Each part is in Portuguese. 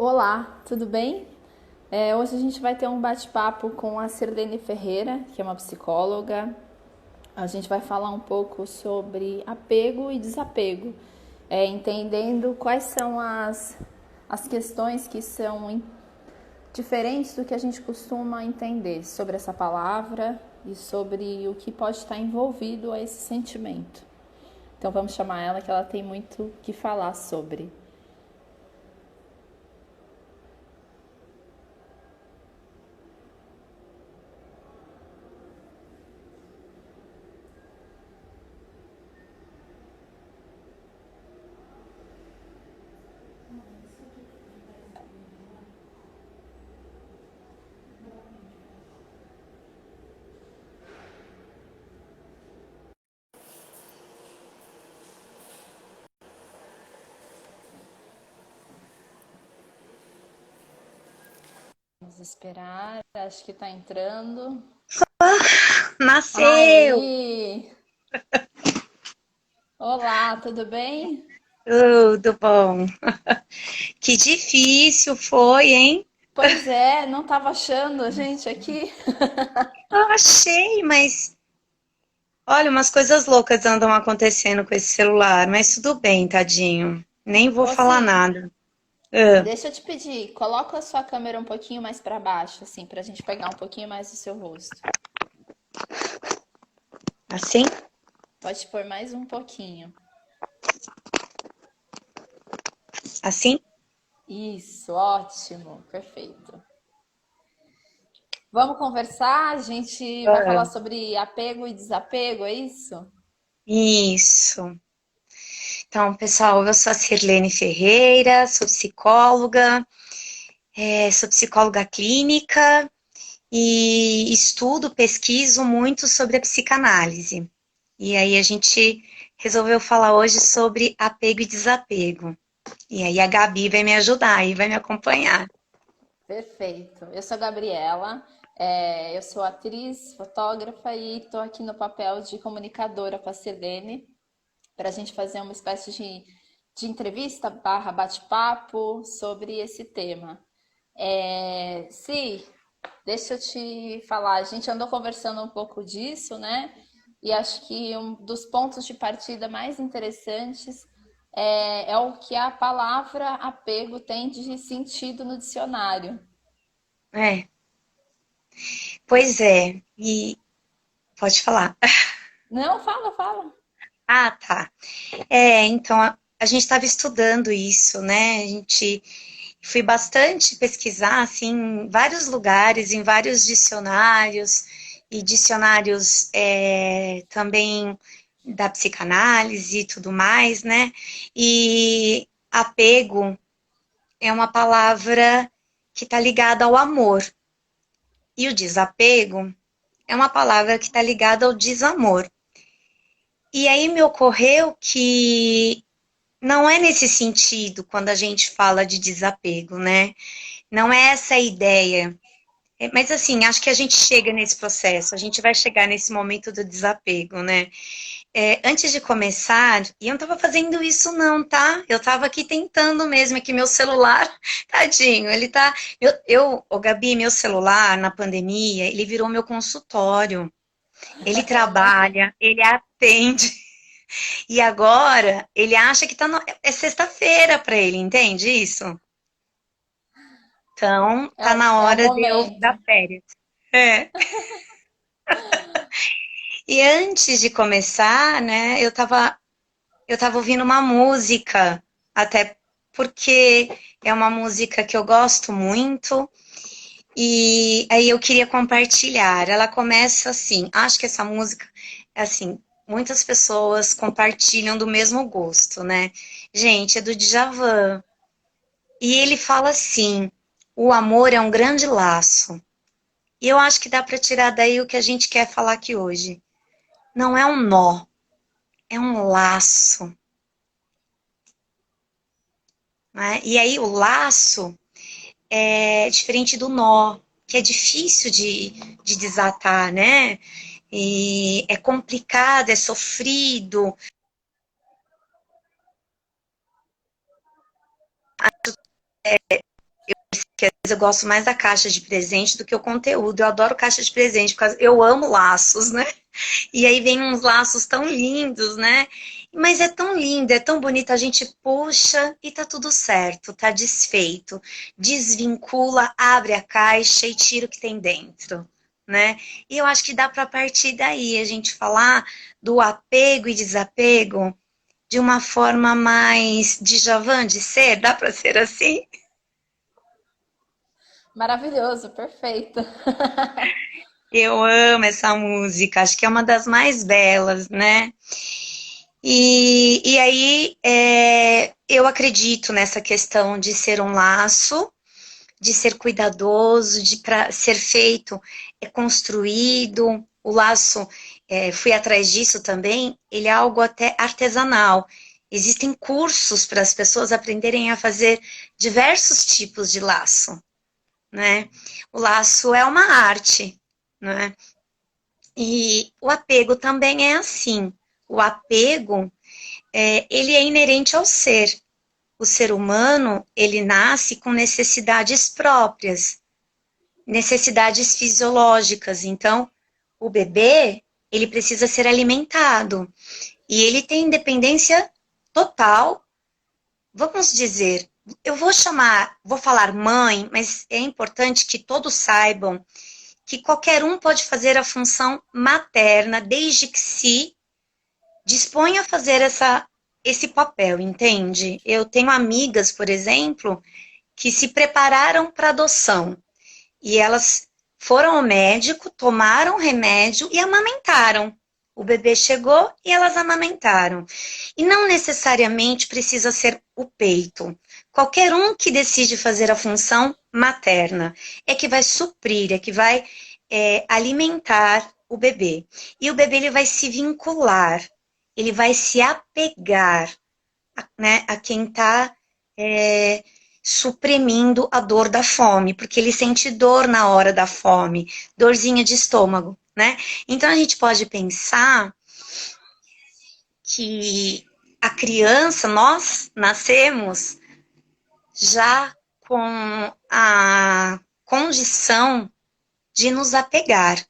Olá, tudo bem? Hoje a gente vai ter um bate-papo com a Sirlene Ferreira, que é uma psicóloga. A gente vai falar um pouco sobre apego e desapego, entendendo quais são as questões que são diferentes do que a gente costuma entender sobre essa palavra e sobre o que pode estar envolvido a esse sentimento. Então vamos chamar ela, que ela tem muito o que falar sobre. Vamos esperar, acho que está entrando. Nasceu! Aí! Olá, tudo bem? Tudo bom. Que difícil foi, hein? Pois é, não estava achando a gente aqui. Eu achei, mas olha, umas coisas loucas andam acontecendo com esse celular, mas tudo bem, tadinho. Nem vou falar Rossi, nada. Ah, deixa eu te pedir, coloca a sua câmera um pouquinho mais para baixo, assim, para a gente pegar um pouquinho mais do seu rosto. assim? Pode pôr mais um pouquinho. Assim? Isso, ótimo, perfeito. Vamos conversar? A gente vai falar Ah, sobre apego e desapego, é isso? isso. Então, pessoal, eu sou a Sirlene Ferreira, sou psicóloga, sou psicóloga clínica e estudo, pesquiso muito sobre a psicanálise. E aí a gente resolveu falar hoje sobre apego e desapego. E aí a Gabi vai me ajudar e vai me acompanhar. Perfeito. Eu sou a Gabriela, eu sou atriz, fotógrafa e estou aqui no papel de comunicadora com a Selene para a gente fazer uma espécie de entrevista barra bate-papo sobre esse tema. Deixa eu te falar, a gente andou conversando um pouco disso, né? E acho que um dos pontos de partida mais interessantes é o que a palavra apego tem de sentido no dicionário. É, pois é, e pode falar. Não, fala, fala. Ah, tá. Então a gente estava estudando isso, né? A gente fui bastante pesquisar assim, em vários lugares, em vários dicionários, e dicionários também da psicanálise e tudo mais, né? E apego é uma palavra que está ligada ao amor. E o desapego é uma palavra que está ligada ao desamor. E aí me ocorreu que não é nesse sentido quando a gente fala de desapego, né? Não é essa a ideia. Mas assim, acho que a gente chega nesse processo, a gente vai chegar nesse momento do desapego, né? Antes de começar, e eu não estava fazendo isso não, tá? Eu estava aqui tentando mesmo, é que meu celular, tadinho, ele tá... Ô Gabi, meu celular, na pandemia, ele virou meu consultório. Ele Imagina. trabalha, ele atende, e agora ele acha que é sexta-feira para ele, entende isso? Então, tá na É o hora de eu momento. dar férias. É. E antes de começar, né, eu tava ouvindo uma música, até porque é uma música que eu gosto muito, e aí eu queria compartilhar. Ela começa assim, acho que essa música, assim, muitas pessoas compartilham do mesmo gosto, né? Gente, é do Djavan. E ele fala assim: o amor é um grande laço. E eu acho que dá para tirar daí o que a gente quer falar aqui hoje. Não é um nó, é um laço. Né? E aí o laço é diferente do nó, que é difícil de desatar, né? E é complicado, é sofrido. Mas eu gosto mais da caixa de presente do que o conteúdo. Eu adoro caixa de presente, porque eu amo laços, né? E aí vem uns laços tão lindos, né? Mas é tão lindo, é tão bonito, a gente puxa e tá tudo certo, tá desfeito. Desvincula, abre a caixa e tira o que tem dentro, né? E eu acho que dá para partir daí a gente falar do apego e desapego de uma forma mais Djavan de ser, dá para ser assim? Maravilhoso, perfeito. Eu amo essa música, acho que é uma das mais belas, né? E aí eu acredito nessa questão de ser um laço, de ser cuidadoso, de para ser feito, construído. O laço, fui atrás disso também, ele é algo até artesanal. Existem cursos para as pessoas aprenderem a fazer diversos tipos de laço, né? O laço é uma arte, né? E o apego também é assim. O apego, ele é inerente ao ser. O ser humano, ele nasce com necessidades próprias, necessidades fisiológicas. Então, o bebê, ele precisa ser alimentado. E ele tem independência total. Vamos dizer, vou falar mãe, mas é importante que todos saibam que qualquer um pode fazer a função materna, desde que se disponha a fazer esse papel, entende? Eu tenho amigas, por exemplo, que se prepararam para adoção e elas foram ao médico, tomaram remédio e amamentaram. O bebê chegou e elas amamentaram. E não necessariamente precisa ser o peito. Qualquer um que decide fazer a função materna é que vai suprir, é que vai alimentar o bebê. E o bebê ele vai se vincular, ele vai se apegar, né, a quem está suprimindo a dor da fome, porque ele sente dor na hora da fome, dorzinha de estômago, né? Então a gente pode pensar que a criança, nós nascemos já com a condição de nos apegar.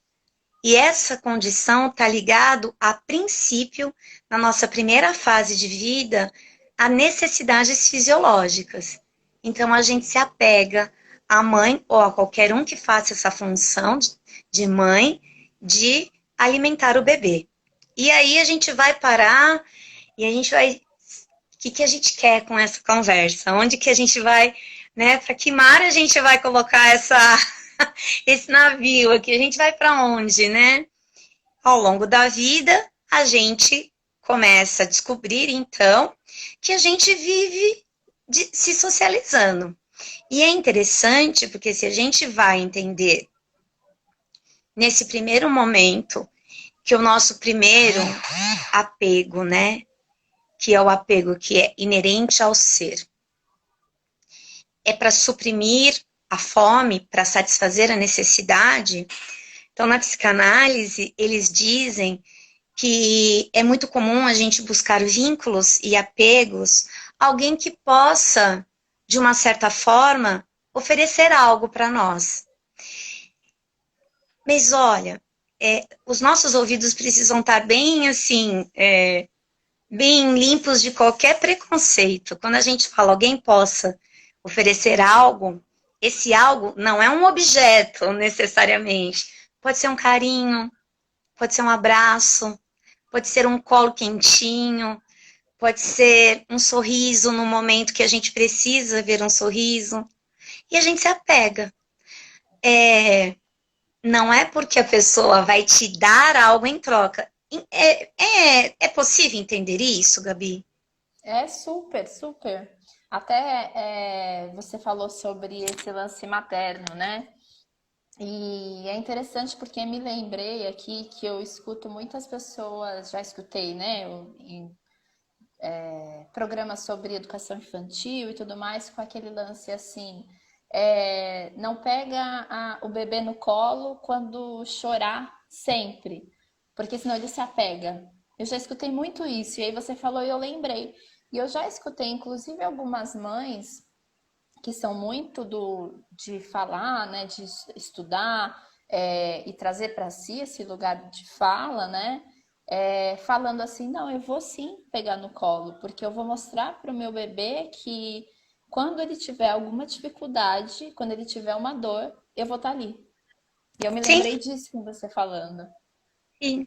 E essa condição está ligado a princípio, na nossa primeira fase de vida, a necessidades fisiológicas. Então a gente se apega à mãe ou a qualquer um que faça essa função de mãe de alimentar o bebê. E aí a gente vai parar e a gente vai. O que a gente quer com essa conversa? Onde que a gente vai, né? Para que mar a gente vai colocar esse navio aqui? A gente vai para onde, né? Ao longo da vida, a gente começa a descobrir, então, que a gente vive se socializando. E é interessante porque se a gente vai entender nesse primeiro momento que o nosso primeiro apego, né, que é o apego que é inerente ao ser, é para suprimir a fome, para satisfazer a necessidade. Então, na psicanálise, eles dizem que é muito comum a gente buscar vínculos e apegos, alguém que possa, de uma certa forma, oferecer algo para nós. Mas olha, os nossos ouvidos precisam estar bem assim, bem limpos de qualquer preconceito. Quando a gente fala alguém possa oferecer algo, esse algo não é um objeto necessariamente. Pode ser um carinho, pode ser um abraço, pode ser um colo quentinho, pode ser um sorriso no momento que a gente precisa ver um sorriso. E a gente se apega. Não é porque a pessoa vai te dar algo em troca. É possível entender isso, Gabi? É super, super. Até você falou sobre esse lance materno, né? E é interessante porque me lembrei aqui que eu escuto muitas pessoas, já escutei, né, em programas sobre educação infantil e tudo mais, com aquele lance assim, não pega o bebê no colo quando chorar sempre, porque senão ele se apega. Eu já escutei muito isso, e aí você falou e eu lembrei. E eu já escutei, inclusive, algumas mães que são muito de falar, né, de estudar e trazer para si esse lugar de fala, né, falando assim, não, eu vou sim pegar no colo, porque eu vou mostrar para o meu bebê que quando ele tiver alguma dificuldade, quando ele tiver uma dor, eu vou estar ali. E eu me Sim, lembrei disso com você falando. sim.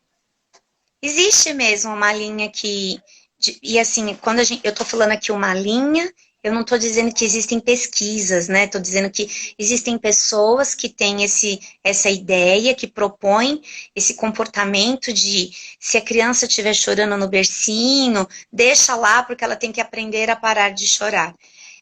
Existe mesmo uma linha que. E assim, quando eu estou falando aqui uma linha, eu não estou dizendo que existem pesquisas, né? Estou dizendo que existem pessoas que têm essa ideia, que propõem esse comportamento de se a criança estiver chorando no bercinho, deixa lá porque ela tem que aprender a parar de chorar.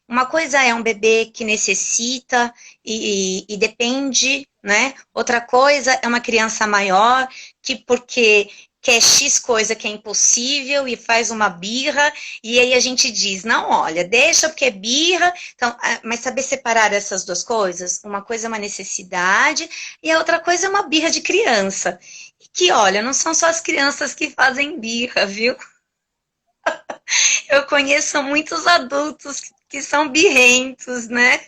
Uma coisa é um bebê que necessita e depende, né? Outra coisa é uma criança maior que porque quer X coisa que é impossível e faz uma birra, e aí a gente diz, não, olha, deixa porque é birra, então, mas saber separar essas duas coisas, uma coisa é uma necessidade e a outra coisa é uma birra de criança. E que, olha, não são só as crianças que fazem birra, viu? Eu conheço muitos adultos que são birrentos, né?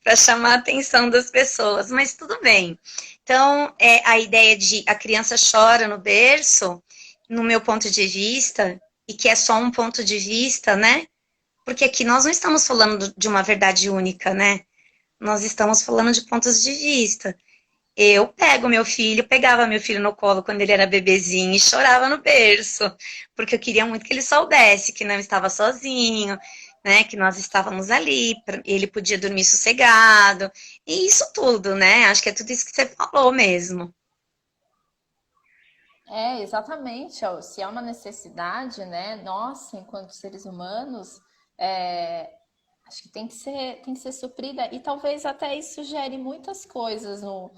Para chamar a atenção das pessoas, mas tudo bem. Então, a ideia de a criança chora no berço, no meu ponto de vista, e que é só um ponto de vista, né? Porque aqui nós não estamos falando de uma verdade única, né? Nós estamos falando de pontos de vista. Eu pegava meu filho no colo quando ele era bebezinho e chorava no berço, porque eu queria muito que ele soubesse que não estava sozinho, né? Que nós estávamos ali, ele podia dormir sossegado, e isso tudo, né? Acho que é tudo isso que você falou mesmo. Exatamente. Ó, se há uma necessidade, né? Nós, enquanto seres humanos, é, acho que tem que ser suprida. E talvez até isso gere muitas coisas no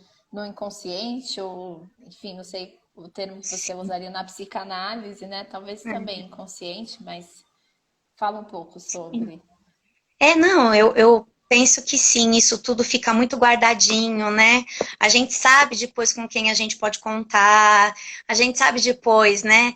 inconsciente, ou, enfim, não sei o termo que você usaria na psicanálise, né? Talvez também inconsciente, mas fala um pouco sobre. Não, eu penso que sim, isso tudo fica muito guardadinho, né? A gente sabe depois com quem a gente pode contar, a gente sabe depois, né?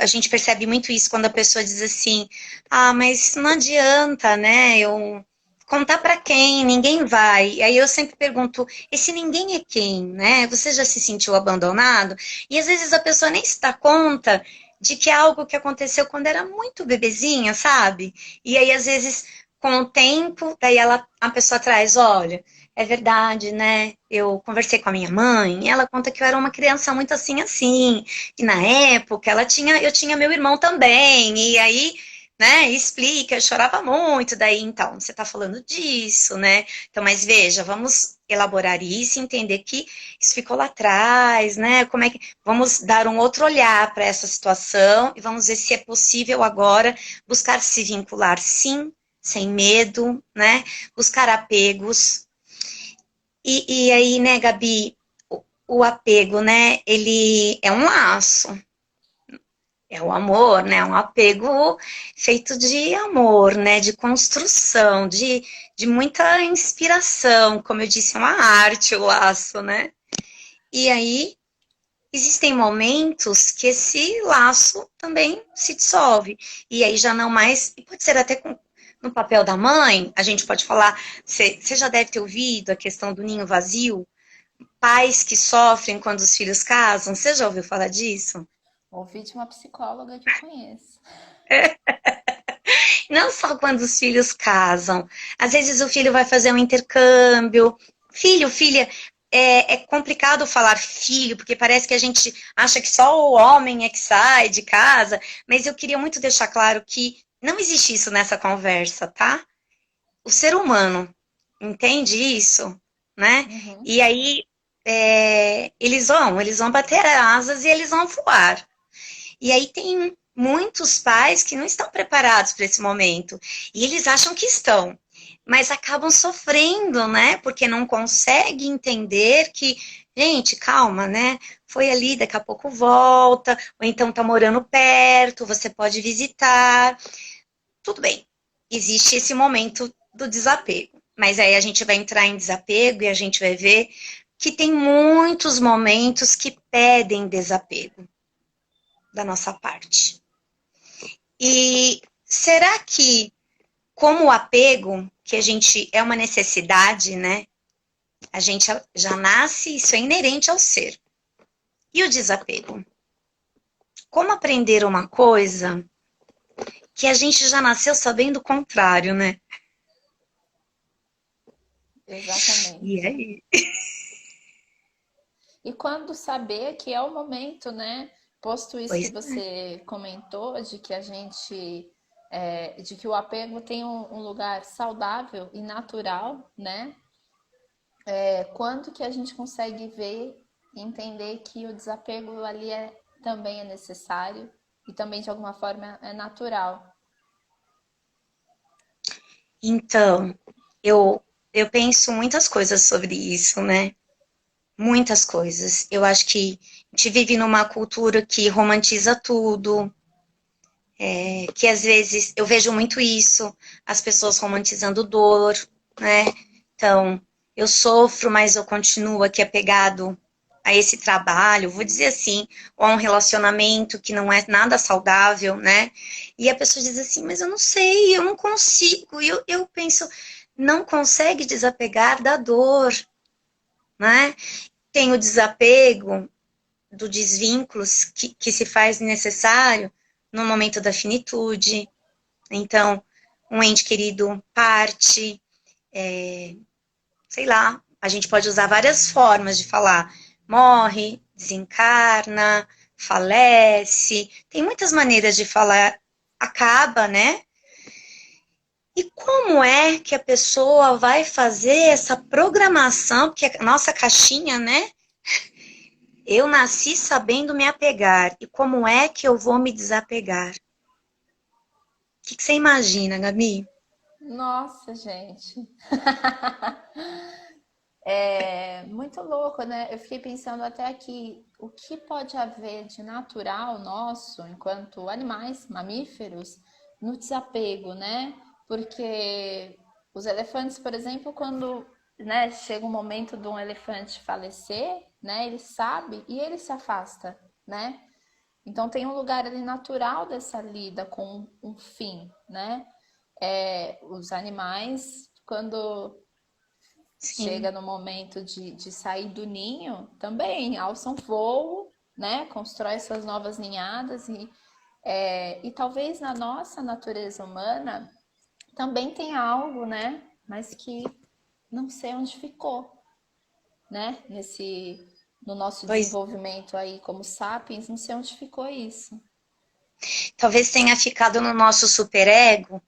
A gente percebe muito isso quando a pessoa diz assim: ah, mas não adianta, né? Eu contar para quem? Ninguém vai. E aí eu sempre pergunto: esse ninguém é quem, né? Você já se sentiu abandonado? E às vezes a pessoa nem se dá conta de que é algo que aconteceu quando era muito bebezinha, sabe? E aí, às vezes, com o tempo, daí a pessoa traz, olha, é verdade, né? Eu conversei com a minha mãe, e ela conta que eu era uma criança muito assim, assim. E na época, eu tinha meu irmão também, e aí, né, explica, eu chorava muito, daí, então, você tá falando disso, né? Então, mas veja, vamos elaborar isso e entender que isso ficou lá atrás, né? Como é que vamos dar um outro olhar para essa situação e vamos ver se é possível agora buscar se vincular, sim, sem medo, né? Buscar apegos. E aí, né, Gabi, o apego, né? Ele é um laço. É o amor, né? Um apego feito de amor, né? De construção, de muita inspiração. Como eu disse, é uma arte o laço, né? E aí, existem momentos que esse laço também se dissolve. E aí já não mais. E pode ser até no papel da mãe, a gente pode falar. Você já deve ter ouvido a questão do ninho vazio? Pais que sofrem quando os filhos casam. Você já ouviu falar disso? Ouvi de uma psicóloga que eu conheço. Não só quando os filhos casam. Às vezes o filho vai fazer um intercâmbio. Filho, filha, é complicado falar filho, porque parece que a gente acha que só o homem é que sai de casa, mas eu queria muito deixar claro que não existe isso nessa conversa, tá? O ser humano entende isso, né? Uhum. E aí eles vão bater asas e eles vão voar. E aí tem muitos pais que não estão preparados para esse momento. E eles acham que estão, mas acabam sofrendo, né? Porque não conseguem entender que, gente, calma, né? Foi ali, daqui a pouco volta, ou então tá morando perto, você pode visitar. Tudo bem. Existe esse momento do desapego. Mas aí a gente vai entrar em desapego e a gente vai ver que tem muitos momentos que pedem desapego da nossa parte. E será que como o apego, que a gente é uma necessidade, né? A gente já nasce, isso é inerente ao ser. E o desapego? Como aprender uma coisa que a gente já nasceu sabendo o contrário, né? E Exatamente. aí? E quando saber que é o momento, né? Posto isso que Pois você comentou, de que a gente, de que o apego tem um lugar saudável e natural, né? Quando que a gente consegue ver e entender que o desapego ali também é necessário e também de alguma forma é natural. então, eu penso muitas coisas sobre isso, né? Muitas coisas. Eu acho que a gente vive numa cultura que romantiza tudo, que às vezes eu vejo muito isso, as pessoas romantizando dor, né? Então, eu sofro, mas eu continuo aqui apegado a esse trabalho, vou dizer assim, ou a um relacionamento que não é nada saudável, né? E a pessoa diz assim, mas eu não sei, eu não consigo. E eu penso, não consegue desapegar da dor, né? Tem o desapego do desvínculos que se faz necessário no momento da finitude. Então, um ente querido parte, sei lá, a gente pode usar várias formas de falar. Morre, desencarna, falece. Tem muitas maneiras de falar. Acaba, né? E como é que a pessoa vai fazer essa programação? Porque a nossa caixinha, né? Eu nasci sabendo me apegar. E como é que eu vou me desapegar? O que você imagina, Gabi? Nossa, gente. É muito louco, né? Eu fiquei pensando até aqui, o que pode haver de natural nosso, enquanto animais, mamíferos, no desapego, né? Porque os elefantes, por exemplo, quando, né, chega o momento de um elefante falecer, né, ele sabe e ele se afasta, né? Então tem um lugar ali natural dessa lida com um fim, né? Os animais, quando chega Sim. no momento de sair do ninho, também alçam voo, né? Constrói suas novas ninhadas e talvez na nossa natureza humana também tem algo, né? Mas que não sei onde ficou, né? No nosso Pois desenvolvimento aí como sapiens, não sei onde ficou isso. talvez tenha ficado no nosso superego,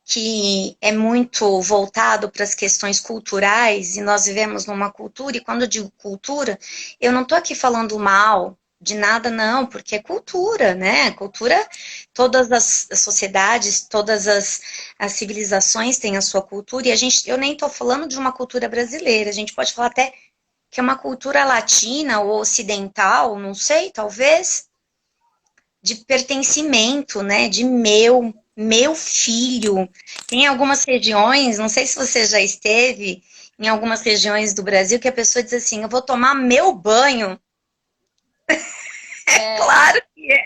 que é muito voltado para as questões culturais, e nós vivemos numa cultura, e quando eu digo cultura, eu não estou aqui falando mal de nada, não, porque é cultura, né? Cultura, todas as sociedades, todas as civilizações têm a sua cultura, e eu nem estou falando de uma cultura brasileira, a gente pode falar até que é uma cultura latina ou ocidental, não sei, talvez, de pertencimento, né? De meu filho. Tem algumas regiões, não sei se você já esteve em algumas regiões do Brasil que a pessoa diz assim: eu vou tomar meu banho. É, Claro que é,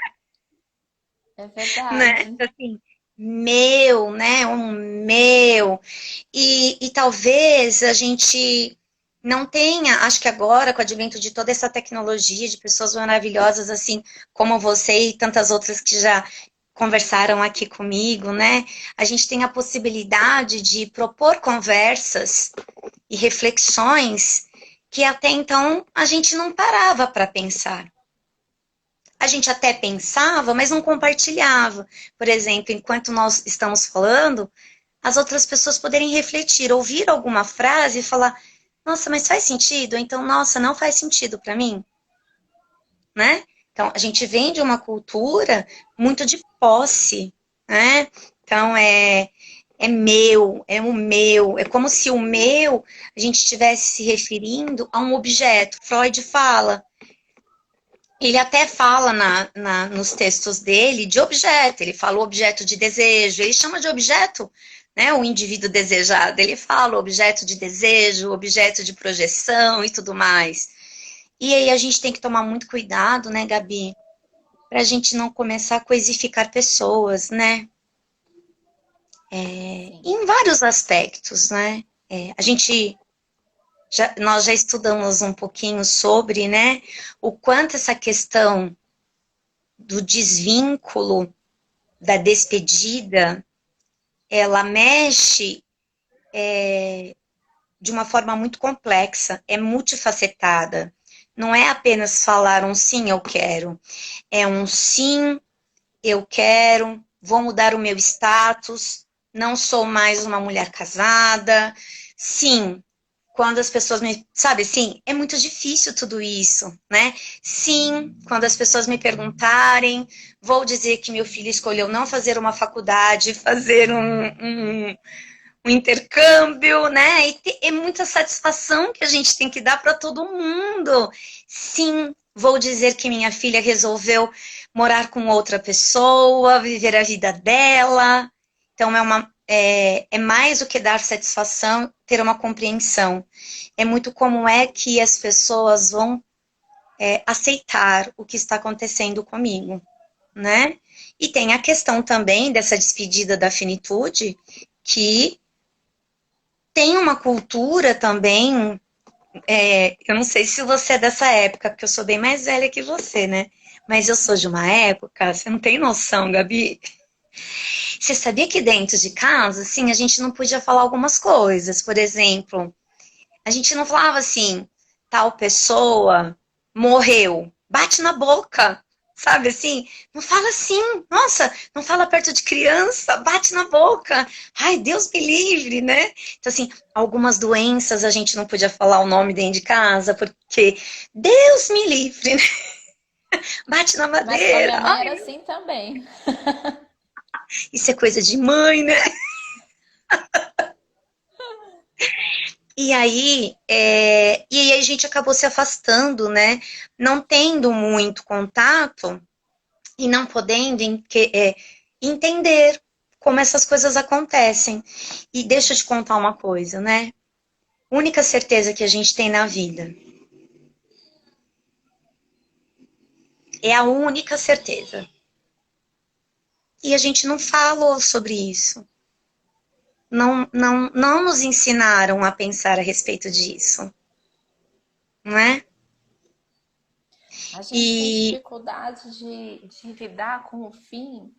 é né? verdade. Assim, meu, né? Um meu. E talvez a gente não tenha, acho que agora, com o advento de toda essa tecnologia, de pessoas maravilhosas assim como você e tantas outras que já conversaram aqui comigo, né? A gente tem a possibilidade de propor conversas e reflexões que até então a gente não parava para pensar. A gente até pensava, mas não compartilhava. Por exemplo, enquanto nós estamos falando, as outras pessoas poderem refletir, ouvir alguma frase e falar: nossa, mas faz sentido? Ou então, nossa, não faz sentido para mim, né? Então, a gente vem de uma cultura muito de posse, né? Então, é meu, é o meu, é como se o meu a gente estivesse se referindo a um objeto. Freud fala, ele até fala nos textos dele de objeto, ele fala o objeto de desejo, ele chama de objeto, né, o indivíduo desejado, ele fala objeto de desejo, objeto de projeção e tudo mais. E aí a gente tem que tomar muito cuidado, né, Gabi, para a gente não começar a coisificar pessoas, né? Sim. em vários aspectos, né? Nós já estudamos um pouquinho sobre, né, o quanto essa questão do desvínculo, da despedida, ela mexe de uma forma muito complexa, é multifacetada. Não é apenas falar um sim, eu quero. É um sim, eu quero, vou mudar o meu status, não sou mais uma mulher casada. Sim, quando as pessoas me. Sabe, sim, é muito difícil tudo isso, né? Sim, quando as pessoas me perguntarem, vou dizer que meu filho escolheu não fazer uma faculdade, fazer um intercâmbio, né? É muita satisfação que a gente tem que dar para todo mundo. Sim, vou dizer que minha filha resolveu morar com outra pessoa, viver a vida dela. Então é mais do que dar satisfação, ter uma compreensão. É muito como é que as pessoas vão aceitar o que está acontecendo comigo, né? E tem a questão também dessa despedida da finitude, que tem uma cultura também, eu não sei se você é dessa época, porque eu sou bem mais velha que você, né? Mas eu sou de uma época, você não tem noção, Gabi. Você sabia que dentro de casa, assim, a gente não podia falar algumas coisas? Por exemplo, a gente não falava assim, tal pessoa morreu, bate na boca, sabe assim? Não fala assim, nossa, não fala perto de criança, bate na boca. Ai, Deus me livre, né? Então, assim, algumas doenças a gente não podia falar o nome dentro de casa, porque Deus me livre, né? Bate na Mas com a minha madeira. mãe Ai, era assim também. isso é coisa de mãe, né? E aí a gente acabou se afastando, né? Não tendo muito contato e não podendo entender como essas coisas acontecem. E deixa eu te contar uma coisa, né? Única certeza que a gente tem na vida. É a única certeza. E a gente não falou sobre isso. Não nos ensinaram a pensar a respeito disso, não é? A gente tem E dificuldade de lidar com o fim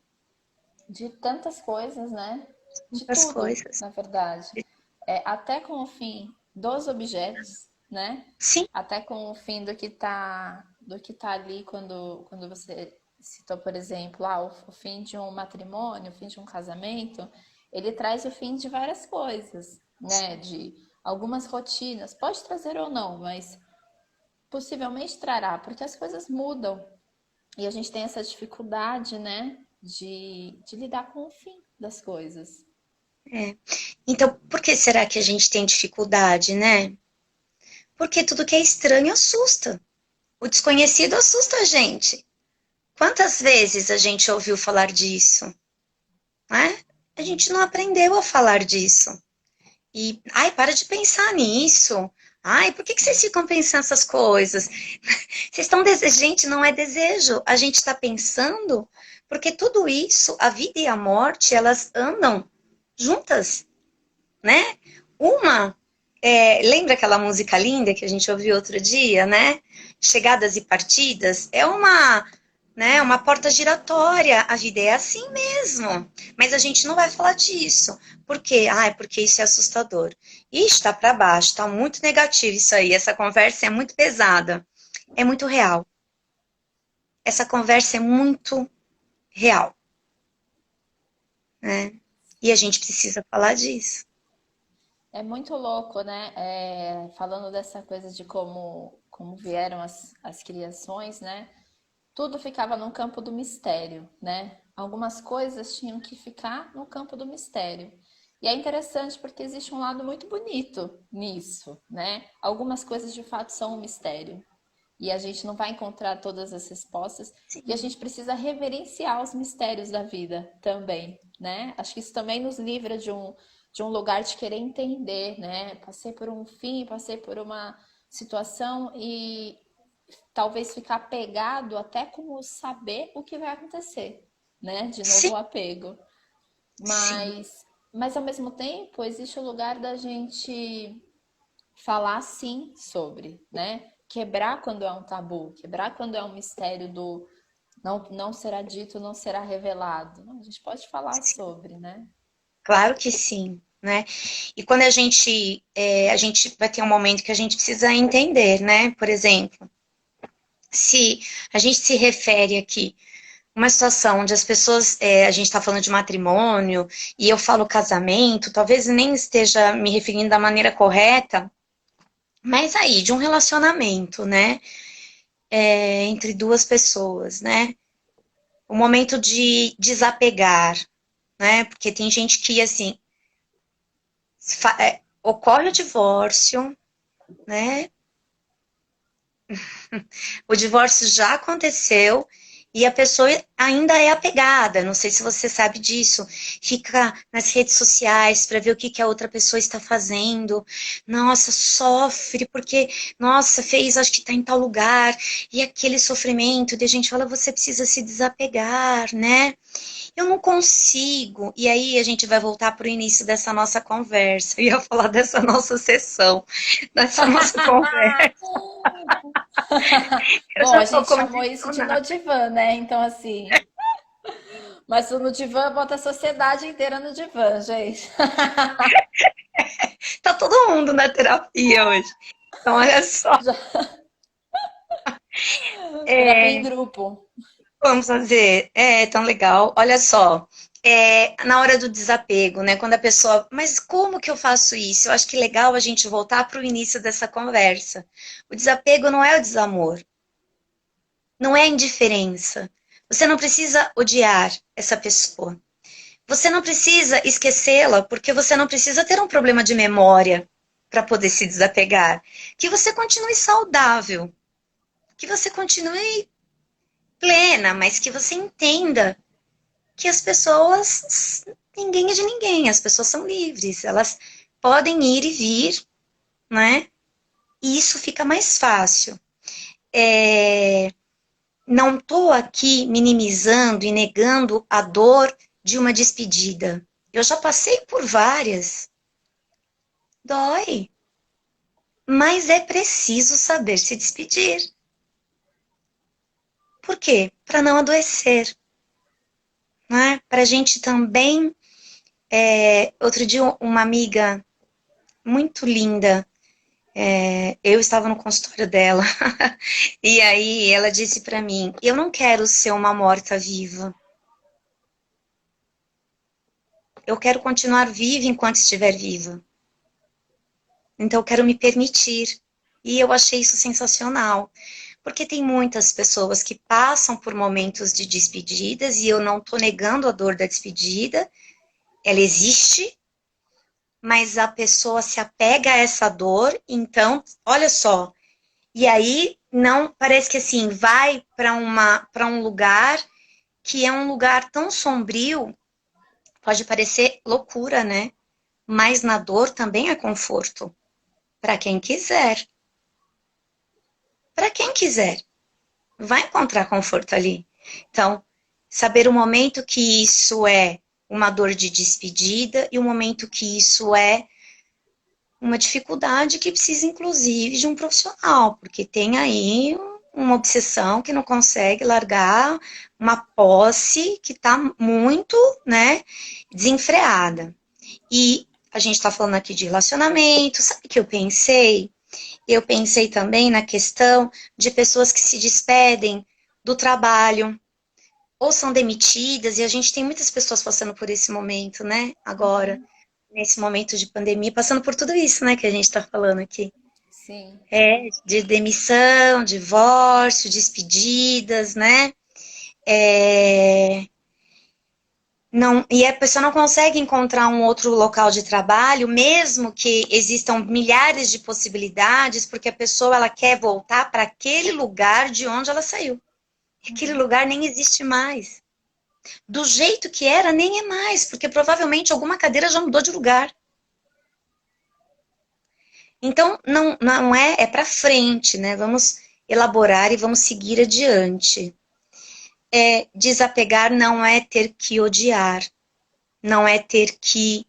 de tantas coisas, né? De outras tudo, coisas. na verdade. Até com o fim dos objetos, né? Sim, Até com o fim do que tá ali quando você citou, por exemplo, o fim de um matrimônio, o fim de um casamento, ele traz o fim de várias coisas, né? De algumas rotinas, pode trazer ou não, mas possivelmente trará, porque as coisas mudam e a gente tem essa dificuldade, né, de lidar com o fim das coisas. é. Então, por que será que a gente tem dificuldade, né? Porque tudo que é estranho assusta. O desconhecido assusta a gente. Quantas vezes a gente ouviu falar disso, né? A gente não aprendeu a falar disso. E, ai, para de pensar nisso. Ai, por que vocês ficam pensando essas coisas? Vocês estão desejando, gente, não é desejo. A gente está pensando porque tudo isso, a vida e a morte, elas andam juntas, né? Uma, lembra aquela música linda que a gente ouviu outro dia, né? Chegadas e partidas, uma porta giratória. A vida é assim mesmo. Mas a gente não vai falar disso. Por quê? Ah, é porque isso é assustador. Ixi, tá para baixo, tá muito negativo isso aí. Essa conversa é muito pesada. É muito real. Essa conversa é muito real, né? E a gente precisa falar disso. É muito louco, né? Falando dessa coisa de como vieram as criações, né? Tudo ficava no campo do mistério, né? Algumas coisas tinham que ficar no campo do mistério. E é interessante porque existe um lado muito bonito nisso, né? Algumas coisas de fato são um mistério. E a gente não vai encontrar todas as respostas. E a Sim, gente precisa reverenciar os mistérios da vida também, né? Acho que isso também nos livra de um lugar de querer entender, né? Passei por um fim, passei por uma situação e talvez ficar pegado até como saber o que vai acontecer, né? De novo sim, o apego. sim. Mas Mas ao mesmo tempo, existe o lugar da gente falar sim sobre, né? Quebrar quando é um tabu, quebrar quando é um mistério do não será dito, não será revelado. Não, a gente pode falar sobre, né? Claro que sim, né? E quando a gente vai ter um momento que a gente precisa entender, né? Por exemplo, se a gente se refere aqui uma situação onde as pessoas, a gente está falando de matrimônio e eu falo casamento, talvez nem esteja me referindo da maneira correta, mas aí de um relacionamento, né, entre duas pessoas, né, o momento de desapegar, né, porque tem gente que assim ocorre o divórcio, né, o divórcio já aconteceu e a pessoa ainda é apegada. Não sei se você sabe disso. Fica nas redes sociais para ver o que, que a outra pessoa está fazendo. Nossa, sofre porque, nossa, fez, acho que está em tal lugar. E aquele sofrimento de a gente fala, você precisa se desapegar, né? Eu não consigo. E aí a gente vai voltar para o início dessa nossa conversa. Eu ia falar dessa nossa sessão, dessa nossa conversa. Eu Bom, já a estou gente chamou isso de condicionada. no divã, né? Então, assim. Mas o no divã bota a sociedade inteira no divã, gente. Tá todo mundo na terapia hoje. Então, olha só. Terapia em É, grupo. vamos fazer. É tão legal. Olha só. Na hora do desapego, né? Quando a pessoa. Mas como que eu faço isso? Eu acho que é legal a gente voltar para o início dessa conversa. O desapego não é o desamor. Não é a indiferença. Você não precisa odiar essa pessoa. Você não precisa esquecê-la, porque você não precisa ter um problema de memória para poder se desapegar. Que você continue saudável, que você continue plena, mas que você entenda que as pessoas, ninguém é de ninguém, as pessoas são livres, elas podem ir e vir, né? E isso fica mais fácil. É, não estou aqui minimizando e negando a dor de uma despedida. Eu já passei por várias. Dói, mas é preciso saber se despedir. Por quê? Para não adoecer, né? Para a gente também. Outro dia, uma amiga muito linda, eu estava no consultório dela, e aí ela disse para mim: eu não quero ser uma morta-viva. Eu quero continuar viva enquanto estiver viva. Então, eu quero me permitir. E eu achei isso sensacional. Porque tem muitas pessoas que passam por momentos de despedidas, e eu não estou negando a dor da despedida, ela existe, mas a pessoa se apega a essa dor, então, olha só, e aí não parece que assim, vai para um lugar que é um lugar tão sombrio, pode parecer loucura, né? Mas na dor também é conforto, para quem quiser. Para quem quiser, vai encontrar conforto ali. Então, saber o momento que isso é uma dor de despedida e o momento que isso é uma dificuldade que precisa, inclusive, de um profissional, porque tem aí uma obsessão que não consegue largar uma posse que está muito, né, desenfreada. E a gente está falando aqui de relacionamento, sabe o que eu pensei? Eu pensei também na questão de pessoas que se despedem do trabalho, ou são demitidas, e a gente tem muitas pessoas passando por esse momento, né, agora, nesse momento de pandemia, passando por tudo isso, né, que a gente está falando aqui. Sim. De demissão, divórcio, despedidas, né, é, não, e a pessoa não consegue encontrar um outro local de trabalho, mesmo que existam milhares de possibilidades, porque a pessoa ela quer voltar para aquele lugar de onde ela saiu. Aquele lugar nem existe mais. Do jeito que era, nem é mais, porque provavelmente alguma cadeira já mudou de lugar. Então, não é para frente, né? Vamos elaborar e vamos seguir adiante. Desapegar não é ter que odiar, não é ter que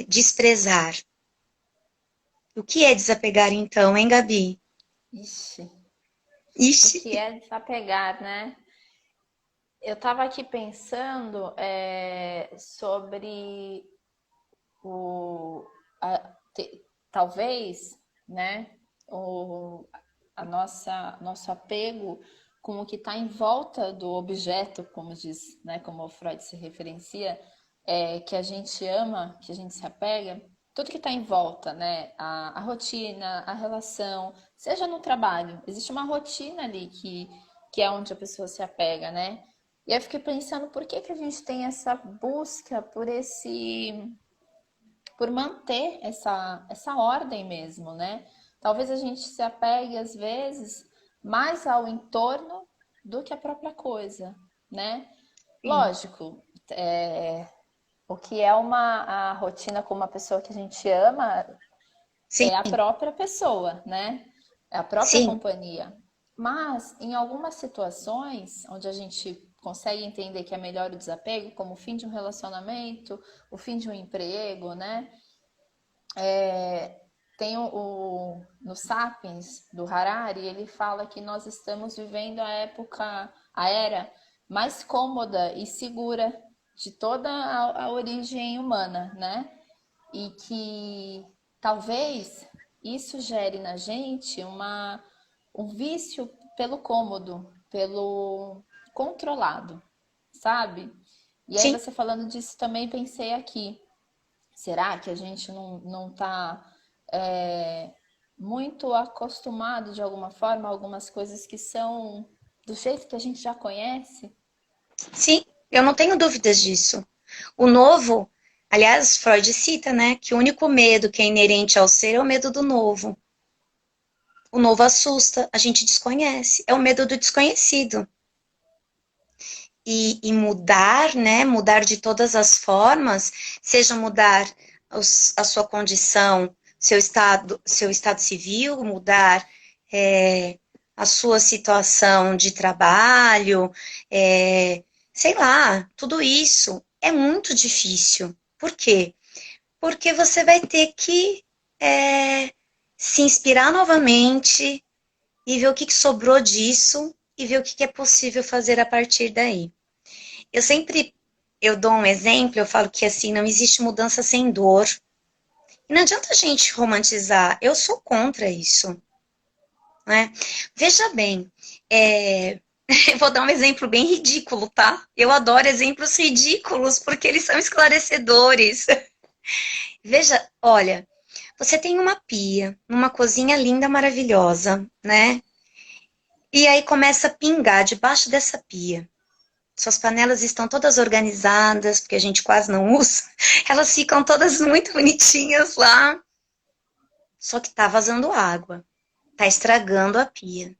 desprezar. O que é desapegar então, hein, Gabi? Ixi, o Ixi, que é desapegar, né? Eu estava aqui pensando sobre o, talvez, né, o, nosso apego com o que está em volta do objeto, como diz, né, como o Freud se referencia, que a gente ama, que a gente se apega, tudo que está em volta, né, a rotina, a relação, seja no trabalho, existe uma rotina ali que é onde a pessoa se apega, né? E eu fiquei pensando por que a gente tem essa busca por manter essa ordem mesmo, né? Talvez a gente se apegue, às vezes, mais ao entorno do que à própria coisa, né? sim. Lógico, o que é a rotina com uma pessoa que a gente ama Sim, é a própria pessoa, né? É a própria sim, companhia. Mas em algumas situações onde a gente consegue entender que é melhor o desapego, como o fim de um relacionamento, o fim de um emprego, né? Tem no Sapiens do Harari, ele fala que nós estamos vivendo a era mais cômoda e segura de toda a origem humana, né? E que talvez isso gere na gente um vício pelo cômodo, pelo controlado, sabe? E aí sim. você falando disso também pensei aqui. Será que a gente não está muito acostumado de alguma forma a algumas coisas que são do jeito que a gente já conhece? Sim, eu não tenho dúvidas disso. O novo, aliás, Freud cita, né, que o único medo que é inerente ao ser é o medo do novo. O novo assusta, a gente desconhece, é o medo do desconhecido. E mudar, né, mudar de todas as formas, seja mudar a sua condição, seu estado civil, mudar a sua situação de trabalho, sei lá, tudo isso é muito difícil. Por quê? Porque você vai ter que se inspirar novamente e ver o que sobrou disso e ver o que é possível fazer a partir daí. Eu sempre eu dou um exemplo, eu falo que assim, não existe mudança sem dor. E não adianta a gente romantizar, eu sou contra isso, né? Veja bem, eu vou dar um exemplo bem ridículo, tá? Eu adoro exemplos ridículos porque eles são esclarecedores. Veja, olha, você tem uma pia, numa cozinha linda, maravilhosa, né? E aí começa a pingar debaixo dessa pia. Suas panelas estão todas organizadas, porque a gente quase não usa. Elas ficam todas muito bonitinhas lá. Só que tá vazando água. Tá estragando a pia.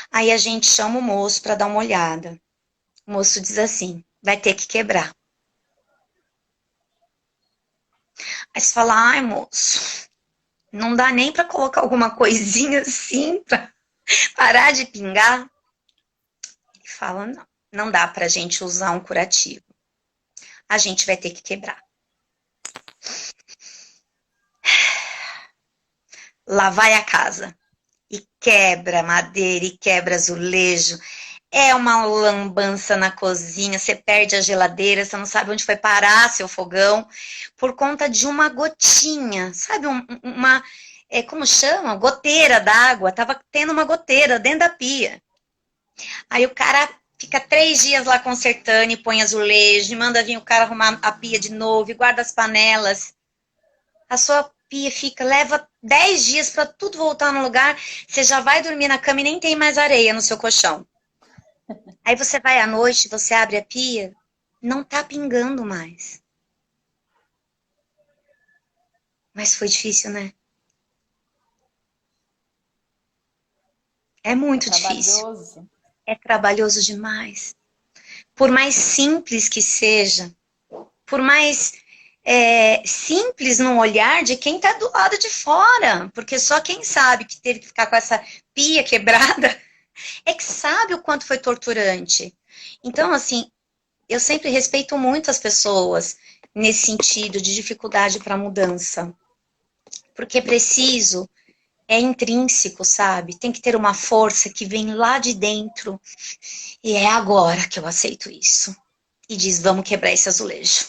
Aí a gente chama o moço para dar uma olhada. O moço diz assim: vai ter que quebrar. Aí você fala: ai, moço, não dá nem para colocar alguma coisinha assim para parar de pingar? Ele fala: não, não dá pra gente usar um curativo. A gente vai ter que quebrar. Lá vai a casa. E quebra madeira e quebra azulejo. É uma lambança na cozinha, você perde a geladeira, você não sabe onde foi parar seu fogão, por conta de uma gotinha, sabe? Como chama? Goteira d'água. Tava tendo uma goteira dentro da pia. Aí o cara fica 3 dias lá consertando e põe azulejo, e manda vir o cara arrumar a pia de novo, e guarda as panelas. A sua pia leva 10 dias para tudo voltar no lugar, você já vai dormir na cama e nem tem mais areia no seu colchão. Aí você vai à noite, você abre a pia, não tá pingando mais. Mas foi difícil, né? É É muito difícil. trabalhoso. É trabalhoso demais. Por mais simples que seja, por mais simples no olhar de quem tá do lado de fora, porque só quem sabe que teve que ficar com essa pia quebrada é que sabe o quanto foi torturante. Então, assim, eu sempre respeito muito as pessoas nesse sentido de dificuldade para mudança, porque preciso, é intrínseco, sabe? Tem que ter uma força que vem lá de dentro e é agora que eu aceito isso. E diz, vamos quebrar esse azulejo.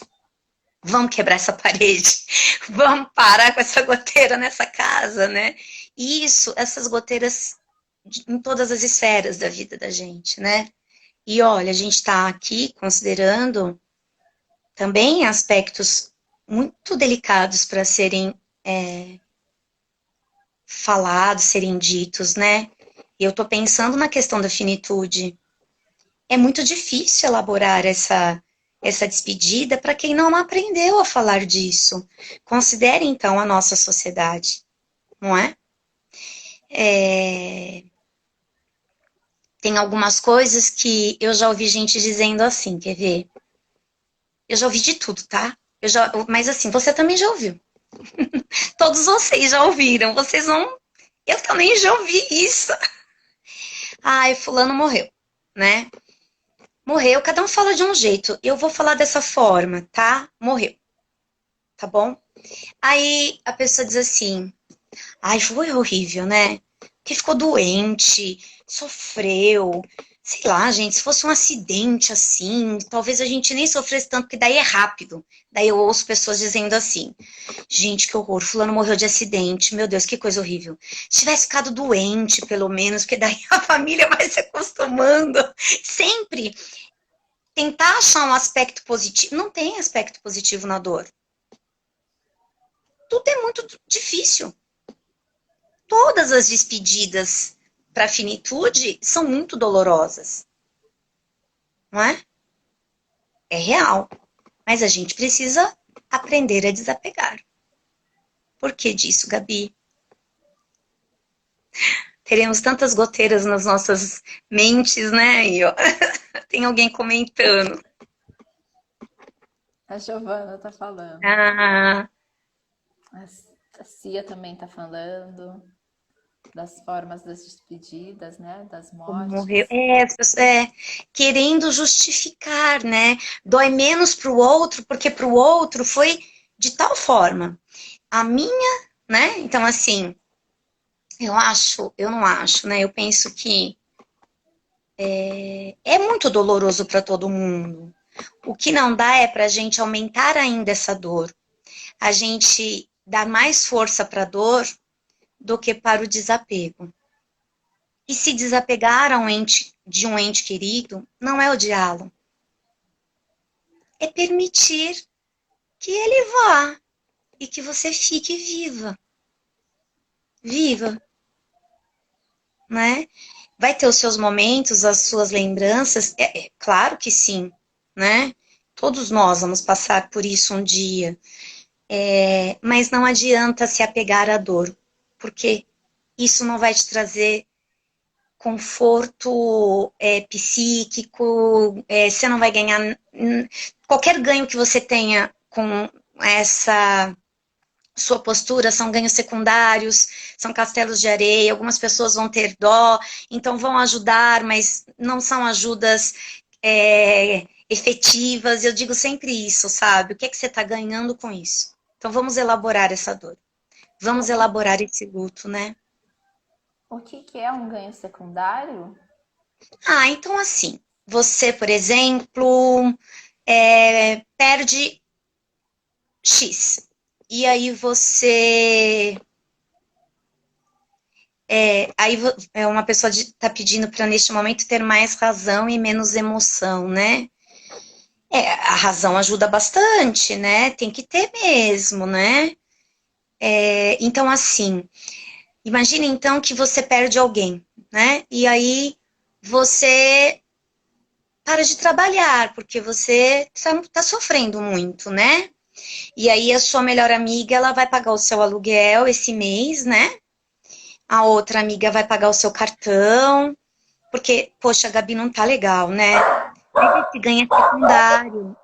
Vamos quebrar essa parede. Vamos parar com essa goteira nessa casa, né? E isso, essas goteiras em todas as esferas da vida da gente, né? E olha, a gente está aqui considerando também aspectos muito delicados para serem falados, serem ditos, né? E eu estou pensando na questão da finitude. É muito difícil elaborar essa despedida para quem não aprendeu a falar disso. Considere, então, a nossa sociedade, não é? Tem algumas coisas que eu já ouvi gente dizendo assim, quer ver? Eu já ouvi de tudo, tá? Mas assim, você também já ouviu. Todos vocês já ouviram, vocês não... Eu também já ouvi isso. Ai, fulano morreu, né? Morreu, cada um fala de um jeito. Eu vou falar dessa forma, tá? Morreu, tá bom? Aí a pessoa diz assim, ai, foi horrível, né? Que ficou doente, sofreu. Sei lá, gente, se fosse um acidente assim, talvez a gente nem sofresse tanto, porque daí é rápido. Daí eu ouço pessoas dizendo assim, gente, que horror, fulano morreu de acidente, meu Deus, que coisa horrível. Se tivesse ficado doente, pelo menos, porque daí a família vai se acostumando. Sempre tentar achar um aspecto positivo. Não tem aspecto positivo na dor. Tudo é muito difícil. Todas as despedidas para a finitude são muito dolorosas. Não é? É real. Mas a gente precisa aprender a desapegar. Por que disso, Gabi? Teremos tantas goteiras nas nossas mentes, né? E, ó, tem alguém comentando. A Giovana tá falando. Ah, A Cia também tá falando das formas das despedidas, né? Das como morreu. mortes. Querendo justificar, né? Dói menos para o outro, porque para o outro foi de tal forma. A minha, né? Então, assim, eu não acho, né? Eu penso que é muito doloroso para todo mundo. O que não dá é para a gente aumentar ainda essa dor. A gente dar mais força para a dor do que para o desapego. E se desapegar de um ente querido não é odiá-lo. É permitir que ele vá e que você fique viva. Viva, né? Vai ter os seus momentos, as suas lembranças, claro que sim, né? Todos nós vamos passar por isso um dia, mas não adianta se apegar à dor, porque isso não vai te trazer conforto psíquico, você não vai ganhar qualquer ganho que você tenha com essa sua postura são ganhos secundários, são castelos de areia, algumas pessoas vão ter dó, então vão ajudar, mas não são ajudas efetivas. Eu digo sempre isso, sabe? O que é que você está ganhando com isso? Então vamos elaborar essa dor. Vamos O, elaborar esse luto, né? o que é um ganho secundário? Ah, então assim, você, por exemplo, perde X. E aí você aí uma pessoa está pedindo para neste momento ter mais razão e menos emoção, né? A razão ajuda bastante, né? Tem que ter mesmo, né? Então, assim, imagine então que você perde alguém, né? E aí você para de trabalhar, porque você tá sofrendo muito, né? E aí a sua melhor amiga, ela vai pagar o seu aluguel esse mês, né? A outra amiga vai pagar o seu cartão, porque, poxa, a Gabi não tá legal, né? Mas esse ganha secundário.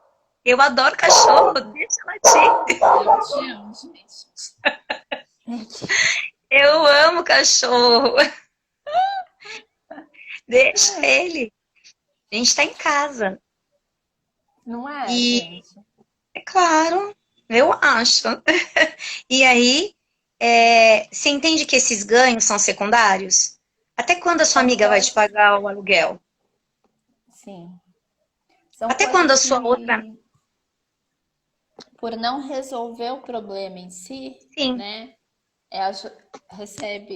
Eu adoro cachorro, deixa latir. Eu te amo, gente. Eu amo cachorro. Deixa ele. A gente tá em casa. Não é, E gente? é claro, eu acho. E aí, você entende que esses ganhos são secundários? Até quando a sua São amiga vai te coisas, pagar o aluguel? sim. São Até quando coisas a sua outra. que, por não resolver o problema em si, Sim, né?